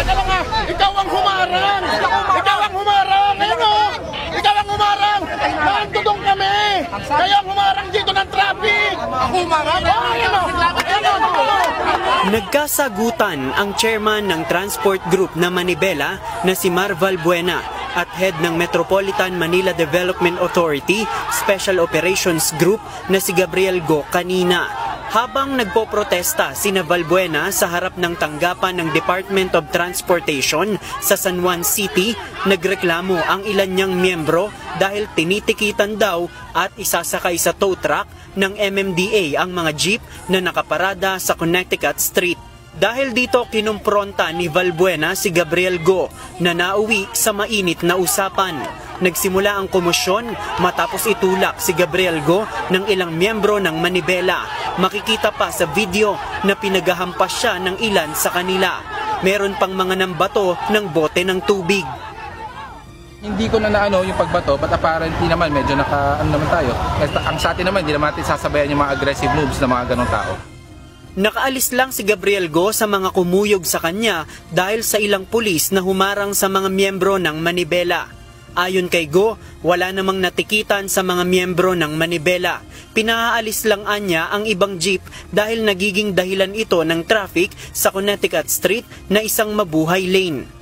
Teka lang nga, ikaw ang humarang! Ikaw ang humarang! Ngayon o! Ikaw ang humarang! Nandudong kami! Kaya ang humarang dito ng traffic! Humarang? Nagkasagutan ang chairman ng transport group na Manibela na si Mar Valbuena at head ng Metropolitan Manila Development Authority Special Operations Group na si Gabriel Go kanina. Habang nagpoprotesta sina Valbuena sa harap ng tanggapan ng Department of Transportation sa San Juan City, nagreklamo ang ilan niyang miyembro dahil tinitikitan daw at isasakay sa tow truck ng MMDA ang mga jeep na nakaparada sa Connecticut Street. Dahil dito kinumpronta ni Valbuena si Gabriel Go na nauwi sa mainit na usapan. Nagsimula ang komosyon matapos itulak si Gabriel Go ng ilang miyembro ng Manibela. Makikita pa sa video na pinagahampas siya ng ilan sa kanila. Meron pang mga nambato ng bote ng tubig. Hindi ko na yung pagbato, but apparently naman medyo naman tayo. Ang sa atin naman, hindi naman natin sasabayan yung mga aggressive moves ng mga ganong tao. Nakaalis lang si Gabriel Go sa mga kumuyog sa kanya dahil sa ilang pulis na humarang sa mga miyembro ng Manibela. Ayon kay Go, wala namang natikitan sa mga miyembro ng Manibela. Pinaalis lang anya ang ibang jeep dahil nagiging dahilan ito ng traffic sa Connecticut Street na isang mabuhay lane.